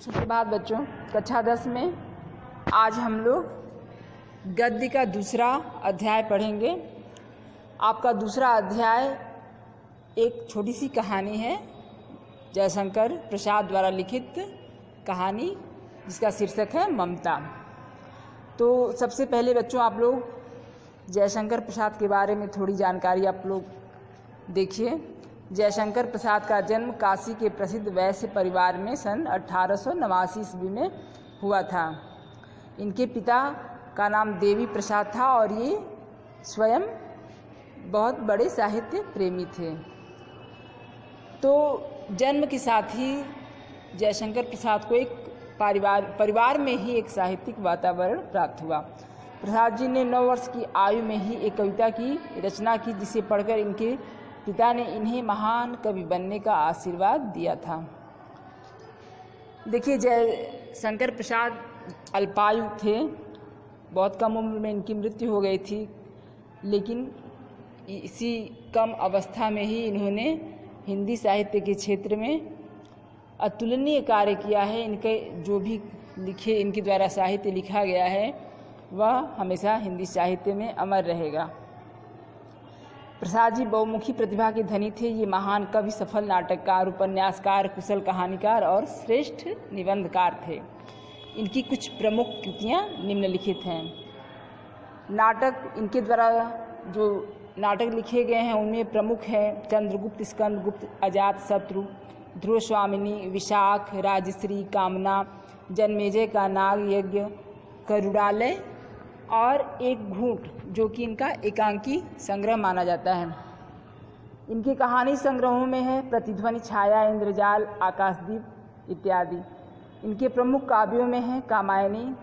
सुप्रभात बच्चों। कक्षा 10 में आज हम लोग गद्य का दूसरा अध्याय पढ़ेंगे। आपका दूसरा अध्याय एक छोटी सी कहानी है, जयशंकर प्रसाद द्वारा लिखित कहानी, जिसका शीर्षक है ममता। तो सबसे पहले बच्चों आप लोग जयशंकर प्रसाद के बारे में थोड़ी जानकारी आप लोग देखिए। जयशंकर प्रसाद का जन्म काशी के प्रसिद्ध वैश्य परिवार में सन 1889 ईस्वी में हुआ था। इनके पिता का नाम देवी प्रसाद था और ये स्वयं बहुत बड़े साहित्य प्रेमी थे। तो जन्म के साथ ही जयशंकर प्रसाद को एक परिवार में ही एक साहित्यिक वातावरण प्राप्त हुआ। प्रसाद जी ने 9 वर्ष की आयु में ही एक कविता की रचना की, जिसे पढ़कर इनके पिता ने इन्हें महान कवि बनने का आशीर्वाद दिया था। देखिए, जयशंकर प्रसाद अल्पायु थे, बहुत कम उम्र में इनकी मृत्यु हो गई थी, लेकिन इसी कम अवस्था में ही इन्होंने हिंदी साहित्य के क्षेत्र में अतुलनीय कार्य किया है। इनके जो भी इनके द्वारा साहित्य लिखा गया है वह हमेशा हिंदी साहित्य में अमर रहेगा। प्रसाद जी बहुमुखी प्रतिभा के धनी थे। ये महान कवि, सफल नाटककार, उपन्यासकार, कुशल कहानीकार और श्रेष्ठ निबंधकार थे। इनकी कुछ प्रमुख कृतियाँ निम्नलिखित हैं। नाटक, इनके द्वारा जो नाटक लिखे गए हैं उनमें प्रमुख हैं चंद्रगुप्त, स्कंदगुप्त, अजातशत्रु, ध्रुव स्वामिनी, विशाख, राजश्री, कामना, जन्मेजय का नाग यज्ञ, करुणालय और एक घूंट, जो कि इनका एकांकी संग्रह माना जाता है। इनके कहानी संग्रहों में है प्रतिध्वनि, छाया, इंद्रजाल, आकाशदीप इत्यादि। इनके प्रमुख काव्यों में है कामायनी,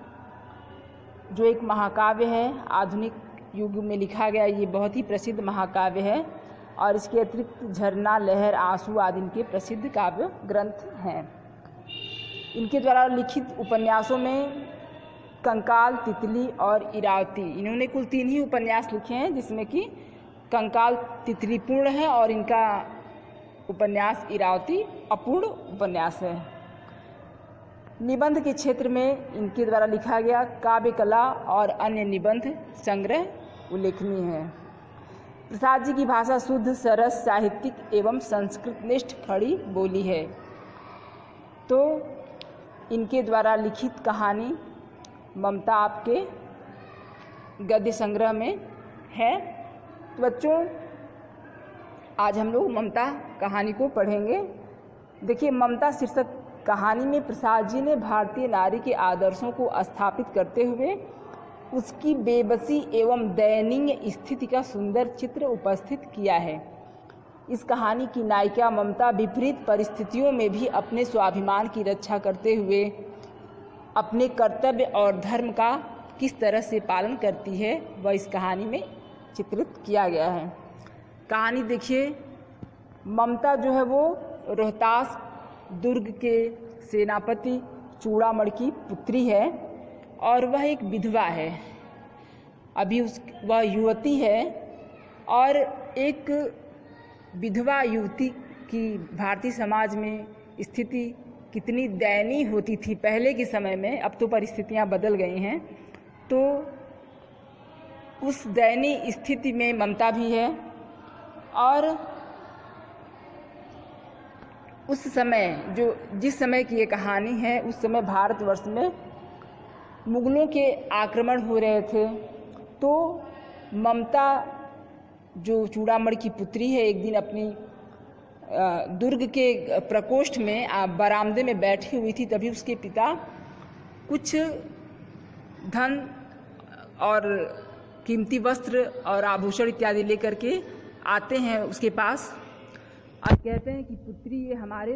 जो एक महाकाव्य है, आधुनिक युग में लिखा गया, ये बहुत ही प्रसिद्ध महाकाव्य है। और इसके अतिरिक्त झरना, लहर, आंसू आदि इनके प्रसिद्ध काव्य ग्रंथ हैं। इनके द्वारा लिखित उपन्यासों में कंकाल, तितली और इरावती, इन्होंने कुल 3 ही उपन्यास लिखे हैं, जिसमें कि कंकाल, तितली पूर्ण है और इनका उपन्यास इरावती अपूर्ण उपन्यास है। निबंध के क्षेत्र में इनके द्वारा लिखा गया काव्य कला और अन्य निबंध संग्रह उल्लेखनीय है। प्रसाद जी की भाषा शुद्ध, सरस, साहित्यिक एवं संस्कृतनिष्ठ खड़ी बोली है। तो इनके द्वारा लिखित कहानी ममता आपके गद्य संग्रह में है। तो बच्चों आज हम लोग ममता कहानी को पढ़ेंगे। देखिए, ममता शीर्षक कहानी में प्रसाद जी ने भारतीय नारी के आदर्शों को स्थापित करते हुए उसकी बेबसी एवं दयनीय स्थिति का सुंदर चित्र उपस्थित किया है। इस कहानी की नायिका ममता विपरीत परिस्थितियों में भी अपने स्वाभिमान की रक्षा करते हुए अपने कर्तव्य और धर्म का किस तरह से पालन करती है, वह इस कहानी में चित्रित किया गया है। कहानी देखिए, ममता जो है वो रोहतास दुर्ग के सेनापति चूड़ामणि की पुत्री है और वह एक विधवा है। अभी वह युवती है और एक विधवा युवती की भारतीय समाज में स्थिति कितनी दयनीय होती थी पहले के समय में। अब तो परिस्थितियां बदल गई हैं। तो उस दयनीय स्थिति में ममता भी है। और उस समय जिस समय की ये कहानी है, उस समय भारतवर्ष में मुगलों के आक्रमण हो रहे थे। तो ममता जो चूड़ामणि की पुत्री है, एक दिन अपनी दुर्ग के प्रकोष्ठ में बरामदे में बैठी हुई थी। तभी उसके पिता कुछ धन और कीमती वस्त्र और आभूषण इत्यादि लेकर के आते हैं उसके पास और कहते हैं कि पुत्री, ये हमारे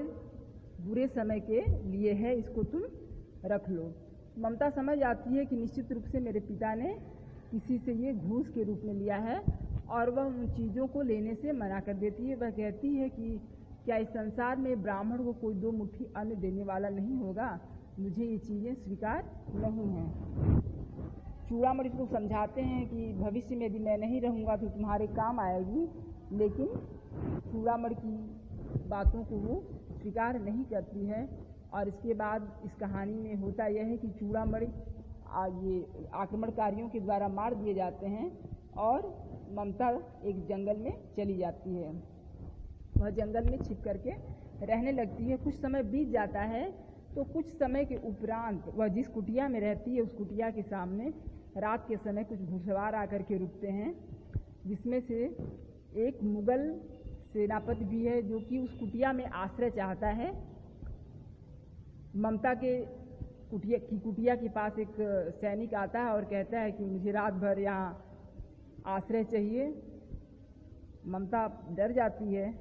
बुरे समय के लिए है, इसको तुम रख लो। ममता समझ आती है कि निश्चित रूप से मेरे पिता ने किसी से ये घूस के रूप में लिया है और वह उन चीज़ों को लेने से मना कर देती है। वह कहती है कि क्या इस संसार में ब्राह्मण को कोई 2 मुट्ठी अन्न देने वाला नहीं होगा? मुझे ये चीज़ें स्वीकार नहीं हैं। चूड़ामणि को समझाते हैं कि भविष्य में यदि मैं नहीं रहूँगा तो तुम्हारे काम आएगी, लेकिन चूड़ामणि की बातों को वो स्वीकार नहीं करती है और इसके बाद इस कहानी में होता यह है कि चूड़ामणि ये आक्रमणकारियों के द्वारा मार दिए जाते हैं और ममता एक जंगल में चली जाती है। वह जंगल में छिप करके रहने लगती है। कुछ समय बीत जाता है तो कुछ समय के उपरांत वह जिस कुटिया में रहती है उस कुटिया के सामने रात के समय कुछ घुड़सवार आकर के रुकते हैं, जिसमें से एक मुगल सेनापति भी है जो कि उस कुटिया में आश्रय चाहता है। ममता के कुटिया के पास एक सैनिक आता है और कहता है कि मुझे रात भर यहाँ आश्रय चाहिए। ममता डर जाती है,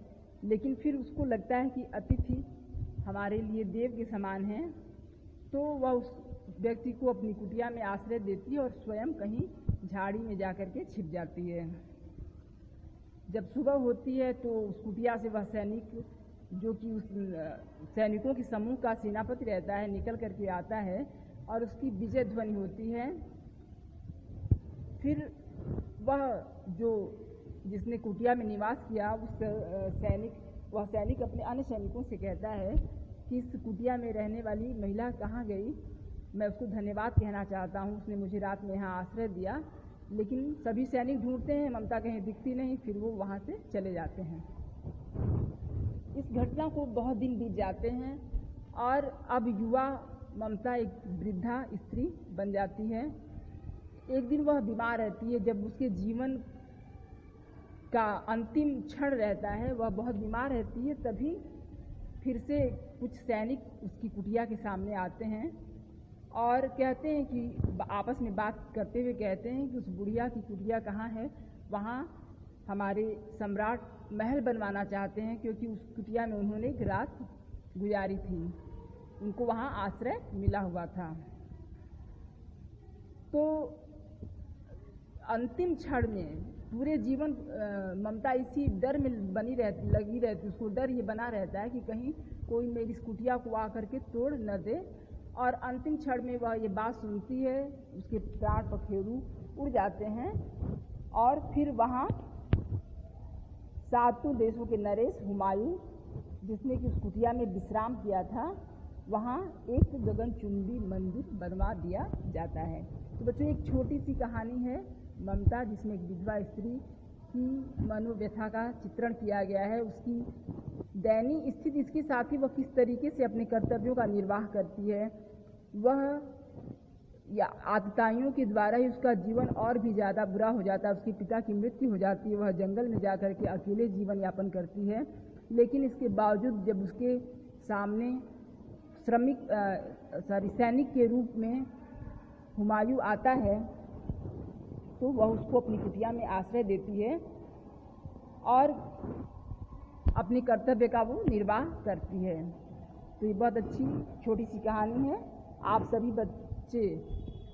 लेकिन फिर उसको लगता है कि अतिथि हमारे लिए देव के समान हैं, तो वह उस व्यक्ति को अपनी कुटिया में आश्रय देती है और स्वयं कहीं झाड़ी में जाकर के छिप जाती है। जब सुबह होती है तो उस कुटिया से वह सैनिक, जो कि उस सैनिकों के समूह का सेनापति रहता है, निकल करके आता है और उसकी विजय ध्वनि होती है। फिर वह जो जिसने कुटिया में निवास किया वह सैनिक अपने अन्य सैनिकों से कहता है कि इस कुटिया में रहने वाली महिला कहाँ गई, मैं उसको धन्यवाद कहना चाहता हूँ, उसने मुझे रात में यहाँ आश्रय दिया। लेकिन सभी सैनिक ढूंढते हैं, ममता कहीं दिखती नहीं, फिर वो वहाँ से चले जाते हैं। इस घटना को बहुत दिन बीत जाते हैं और अब युवा ममता एक वृद्धा स्त्री बन जाती है। एक दिन वह बीमार रहती है। जब उसके जीवन का अंतिम क्षण रहता है, वह बहुत बीमार रहती है, तभी फिर से कुछ सैनिक उसकी कुटिया के सामने आते हैं और कहते हैं कि आपस में बात करते हुए कहते हैं कि उस बुढ़िया की कुटिया कहाँ है, वहाँ हमारे सम्राट महल बनवाना चाहते हैं, क्योंकि उस कुटिया में उन्होंने एक रात गुजारी थी, उनको वहाँ आश्रय मिला हुआ था। तो अंतिम क्षण में पूरे जीवन ममता इसी डर में लगी रहती, उसको डर ये बना रहता है कि कहीं कोई मेरी इस कुटिया को आकर के तोड़ न दे। और अंतिम क्षण में वह ये बात सुनती है, उसके प्राण पखेरु उड़ जाते हैं और फिर वहाँ सातों देशों के नरेश हुमायूं, जिसने कि उस कुटिया में विश्राम किया था, वहाँ एक गगनचुंबी मंदिर बनवा दिया जाता है। तो बच्चों, एक छोटी सी कहानी है ममता, जिसमें एक विधवा स्त्री की मनोव्यथा का चित्रण किया गया है। उसकी दैनिक स्थिति, इसके साथ ही वह किस तरीके से अपने कर्तव्यों का निर्वाह करती है, वह या आतताइयों के द्वारा ही उसका जीवन और भी ज़्यादा बुरा हो जाता है। उसके पिता की मृत्यु हो जाती है, वह जंगल में जाकर के अकेले जीवन यापन करती है। लेकिन इसके बावजूद जब उसके सामने सैनिक के रूप में हुमायूं आता है, तो वह उसको अपनी कुटिया में आश्रय देती है और अपने कर्तव्य का वो निर्वाह करती है। तो ये बहुत अच्छी छोटी सी कहानी है। आप सभी बच्चे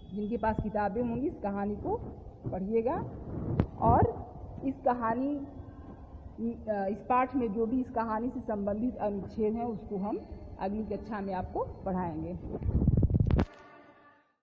जिनके पास किताबें होंगी इस कहानी को पढ़िएगा और इस कहानी इस पाठ में जो भी इस कहानी से संबंधित अनुच्छेद हैं उसको हम अगली कक्षा में आपको पढ़ाएंगे।